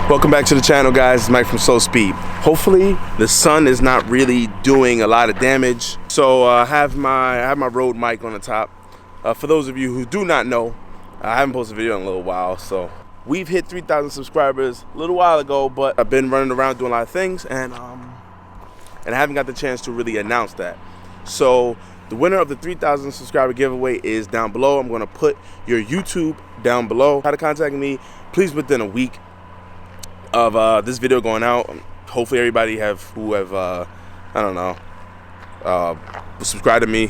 Welcome back to the channel, guys. It's Mike from Slowspeed. Hopefully the sun is not really doing a lot of damage. So I have my Rode mic on the top. For those of you who do not know, I haven't posted a video in a little while. So we've hit 3,000 subscribers a little while ago, but I've been running around doing a lot of things, and I haven't got the chance to really announce that. So the winner of the 3,000 subscriber giveaway is down below. I'm gonna put your YouTube down below. Try to contact me, please, within a week of this video going out. Hopefully everybody who have I don't know, subscribe to me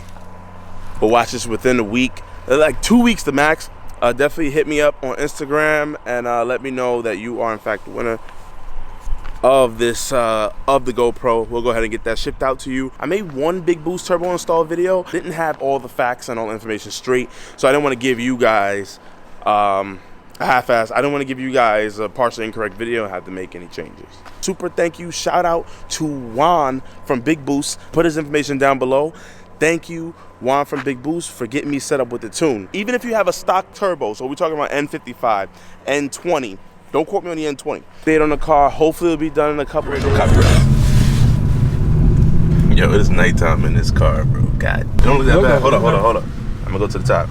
will watch this within a week, like 2 weeks the max. Definitely hit me up on Instagram and let me know that you are in fact the winner of this of the GoPro. We'll go ahead and get that shipped out to you. I made one Bigboost turbo install video, didn't have all the facts and all the information straight, so I didn't want to give you guys a half-ass. I don't want to give you guys a partially incorrect video and have to make any changes. Super thank you, shout out to Juan from Bigboost. Put his information down below. Thank you, Juan from Bigboost, for getting me set up with the tune. Even if you have a stock turbo, so we're talking about N55, N20. Don't quote me on the N20. Date on the car, hopefully it'll be done in a couple of days. Yo, it's nighttime in this car, bro. God, don't look that bad. Hold up. I'm gonna go to the top.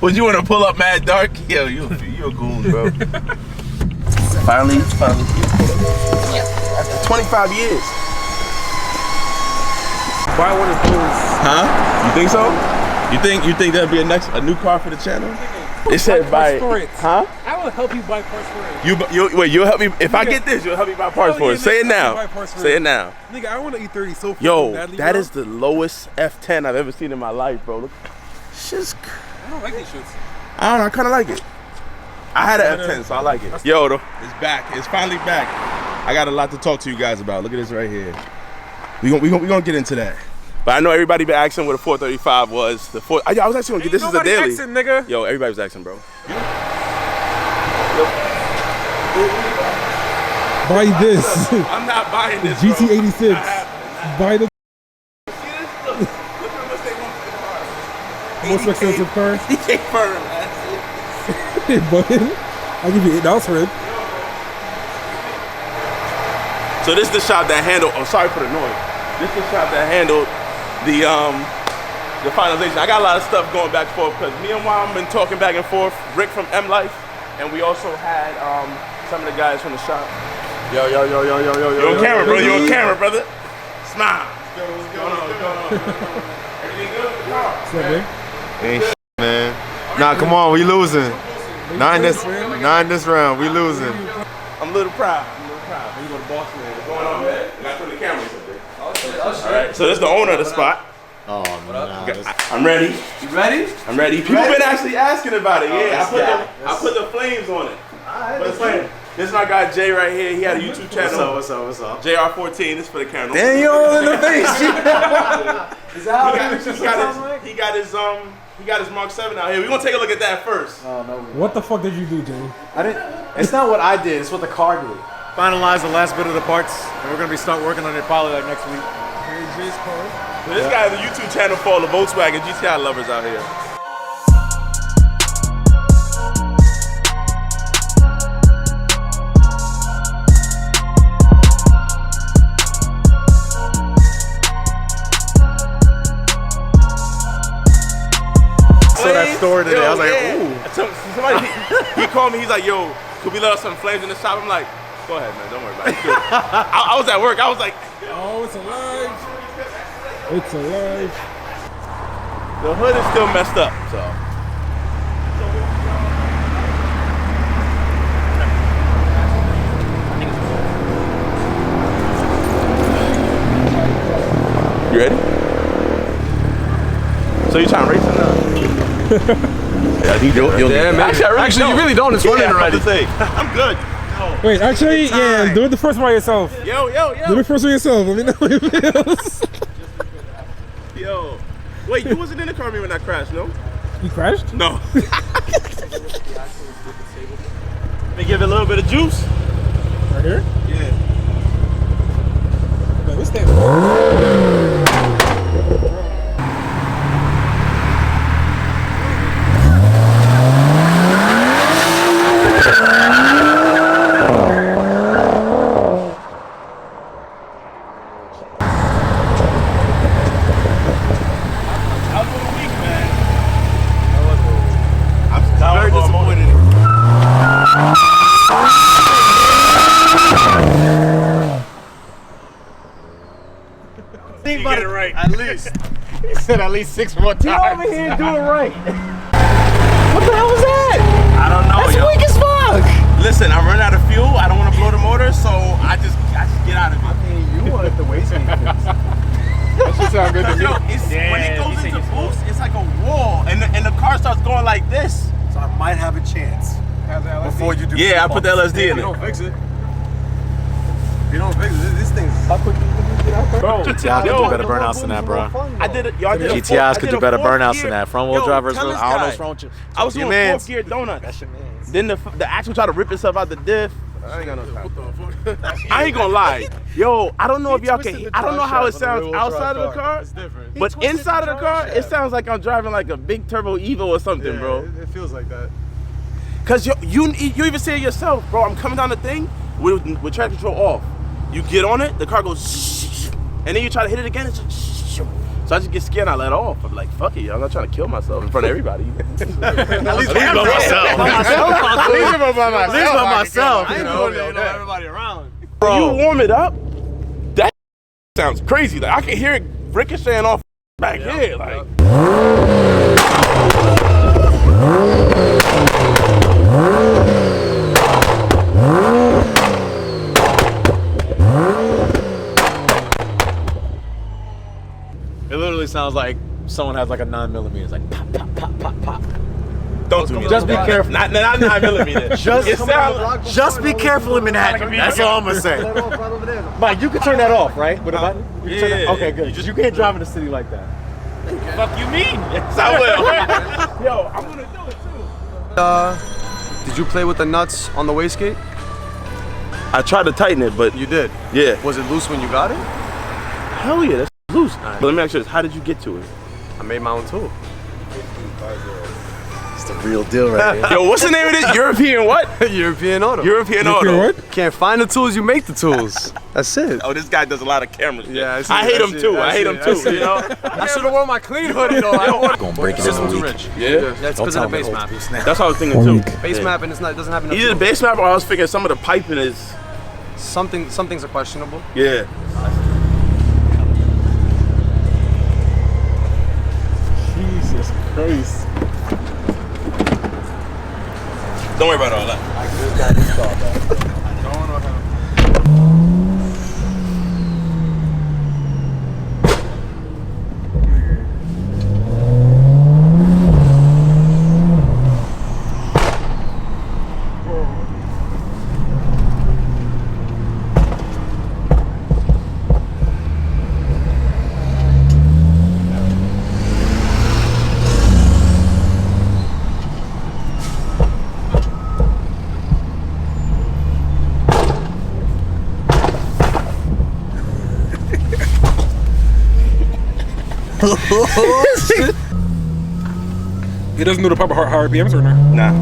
Would you want to pull up mad dark? Yo, you a goon, bro. Finally. After 25 years. Buy one of those. Huh? You think so? You think that'd be a new car for the channel? It said buy. Huh? I will help you buy parts for it. You'll help me if I get this. You'll help me buy parts for it. Say it now. Say it now. Nigga, I want to E30 so badly. That is the lowest F10 I've ever seen in my life, bro. Look. Shit's. I don't like these shits. I don't know. I kind of like it. I had an F10, so I like it. Yo, though, it's back. It's finally back. I got a lot to talk to you guys about. Look at this right here. We gonna get into that. But I know everybody been asking what a 435 was. I was actually gonna get this as a daily. Asking, nigga. Yo, everybody was asking, bro. Buy this. I'm not buying this. GT86. Buy the most expensive car. DJ Firm, man. But I'll give you $8 for it. So this is the shop that handled. Oh, sorry for the noise. This is the shop that handled the finalization. I got a lot of stuff going back and forth because me and Juan been talking back and forth. Rick from M Life, and we also had some of the guys from the shop. Yo. You on camera, bro? You on camera, brother? Smile. What's going on? Everything good? What's up, man? Ain't shit, man. Nah, come on, we losing. Not in this round, we losing. I'm a little proud. You go to Boston, man. What's going on, man? I put the cameras up there. All right, so this is the owner of the spot. Oh, nah. I'm ready. You ready? I'm ready. People been actually asking about it. Yeah, I put the flames on it. Put the flames. This is our guy Jay right here. He had a YouTube channel. What's up? JR14. This is for the camera. Damn, you all in the face. Is that how he got his Mark 7 out here. We're gonna take a look at that first. Oh, no. What the fuck did you do, Jay? It's not what I did, it's what the car did. Finalize the last bit of the parts, and we're gonna start working on it probably like next week. Jay's car. So this guy has a YouTube channel for all the Volkswagen GTI lovers out here. Story today. I was like, ooh. Somebody, he called me. He's like, yo, could we let us some flames in the shop? I'm like, go ahead, man. Don't worry about it. I was at work. I was like, oh, it's alive. It's alive. The hood is still messed up, so. You ready? So you trying to race or not? Actually, you really don't. It's running already. I'm good. Wait, actually, yeah, do it the first one yourself. Yo. Do it first one yourself. Let me know how it feels. Yo. Wait, you wasn't in the car with me when I crashed, no? You crashed? No. Let me give it a little bit of juice. Right here? Yeah. Wait, what's that? He said at least 6 more times. Get over here and do it right. What the hell was that? I don't know, That's yo. weak as fuck. Listen, I'm running out of fuel. I don't want to blow the motor, so I just get out of it. You wanted the waste fixed. That should sound good to me. Yo, when it goes into boost, it's like a wall, and the car starts going like this. So I might have a chance. Before you do. Yeah, I put the LSD in it. Don't fix it. If you don't fix it, this thing's. Bro, GTIs could do better burnouts than that, bro. I did it. Y'all did a GTIs could do better burnouts than that. Front wheel Yo, drivers, tell I this don't know guy. what's wrong with you. I was Your doing mans. 4th gear donuts. That's your man's. Then the axle tried to rip itself out the diff. I ain't got no time. What the fuck? I ain't gonna lie. Yo, I don't know if y'all can. twisted the I don't know how it drive shaft on sounds the rear-wheel outside drive of the car, It's different. but twisted inside the of the car, drive it shaft. sounds like I'm driving like a big turbo Evo or something, Yeah, bro. It feels like that. Cause you even say it yourself, bro. I'm coming down the thing with traction control off. You get on it, the car goes, and then you try to hit it again. It's just, so I just get scared and I let off. I'm like, fuck it, yo. I'm not trying to kill myself in front of everybody. At least by myself. At least by myself. I ain't You doing know? everybody around. Bro, you warm it up, that sounds crazy. Like I can hear it ricocheting off back here. Like. It literally sounds like someone has like a 9mm. It's like pop, pop, pop, pop, pop. Don't do me. Just be careful. Not 9mm. Just be careful in Manhattan. That's all I'm gonna say. Mike, you can turn that off, right? With a button? You can turn that- Yeah. Okay, good. You can't drive in the city like that. Fuck you mean? Yes, I will. Yo, I'm gonna do it too. Did you play with the nuts on the wastegate? I tried to tighten it, but You did. yeah. Was it loose when you got it? Hell yeah, that's loose. But let me ask you this: how did you get to it? I made my own tool. It's the real deal right here. Yo, what's the name of this? European what? European Auto. European You Auto. what? Can't find the tools, you make the tools. That's it. Oh, this guy does a lot of camera shit. Yeah, I see I it, hate I him see too. it, I I hate see him it, I too. see You it. know? I should have worn my clean hoodie though. Gonna break it System in a too week. rich. Yeah. That's Don't because tell of the me base the map. whole piece now. That's what I was thinking One too. week. Base Yeah. map and it doesn't have enough. Either the fuel. base map or I was figuring some of the piping is. Some things are questionable. Yeah. Jesus Christ. Don't worry about all that. He doesn't know the proper hard RPMs or not. Nah.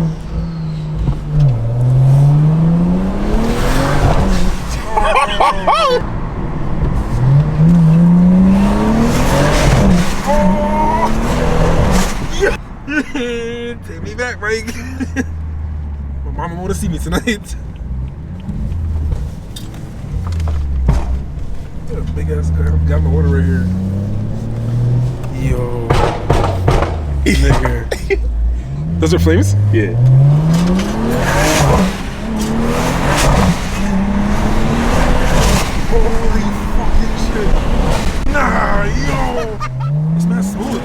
Take me back, Mike. My mama wanna see me tonight. Big ass car. Got my order right here. Yo. Nigga. Those are flames? Yeah. Holy fucking shit. Nah, yo. This man's smooth.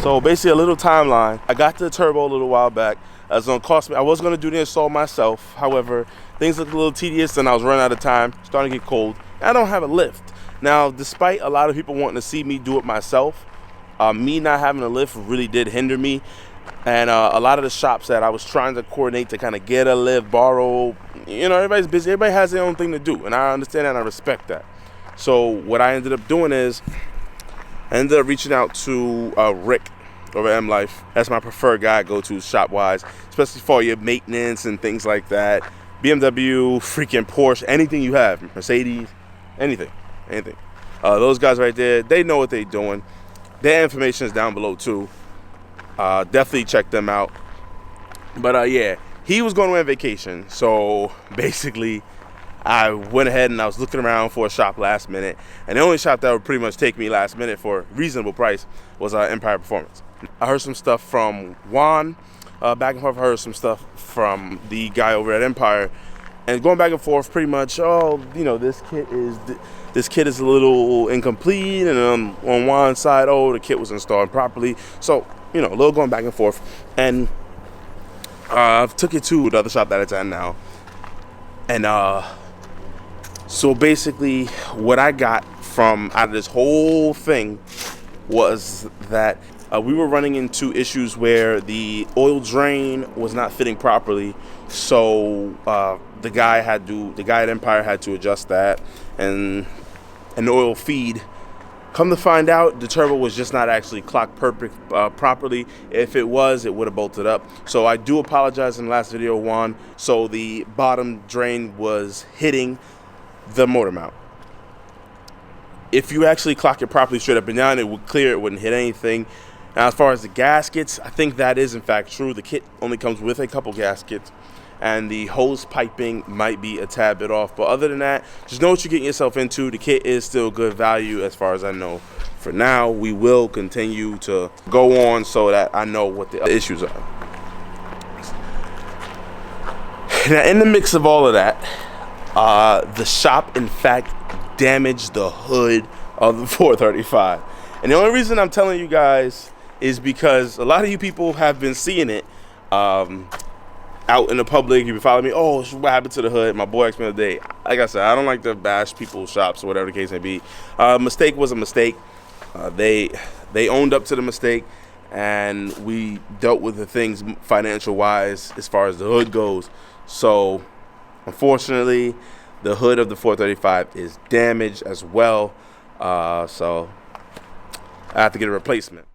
So basically a little timeline. I got the turbo a little while back. It was gonna cost me, I was gonna do the install myself. However, things looked a little tedious and I was running out of time, starting to get cold. I don't have a lift. Now, despite a lot of people wanting to see me do it myself, me not having a lift really did hinder me. And a lot of the shops that I was trying to coordinate to kind of get a lift, borrow, you know, everybody's busy. Everybody has their own thing to do. And I understand that and I respect that. So what I ended up doing is I ended up reaching out to Rick over M Life. That's my preferred guy I go to shop-wise, especially for your maintenance and things like that. BMW, freaking Porsche, anything you have, Mercedes, anything. Those guys right there, they know what they're doing. Their information is down below too. Definitely check them out. But yeah, he was going away on vacation, so basically I went ahead and I was looking around for a shop last minute, and the only shop that would pretty much take me last minute for a reasonable price was Empire Performance. I heard some stuff from Juan, back and forth. I heard some stuff from the guy over at Empire, and going back and forth pretty much, oh, you know, this kit is a little incomplete, and on Juan's side, oh, the kit was installed properly. So, you know, a little going back and forth, and I've took it to the other shop that it's at now, and so basically what I got from out of this whole thing was that we were running into issues where the oil drain was not fitting properly, so the guy at Empire had to adjust that, and an oil feed. Come to find out, the turbo was just not actually clocked properly. If it was, it would have bolted up. So I do apologize in the last video, Juan. So the bottom drain was hitting the motor mount. If you actually clock it properly straight up and down, it would clear, it wouldn't hit anything. Now, as far as the gaskets, I think that is in fact true. The kit only comes with a couple gaskets, and the hose piping might be a tad bit off. But other than that, just know what you're getting yourself into. The kit is still good value as far as I know. For now, we will continue to go on so that I know what the issues are. Now, in the mix of all of that, the shop, in fact, damaged the hood of the 435. And the only reason I'm telling you guys is because a lot of you people have been seeing it out in the public. You've been following me. Oh, what happened to the hood? My boy asked me the other day. Like I said, I don't like to bash people's shops or whatever the case may be. Mistake was a mistake. They owned up to the mistake, and we dealt with the things financial wise as far as the hood goes. So unfortunately, the hood of the 435 is damaged as well. So I have to get a replacement.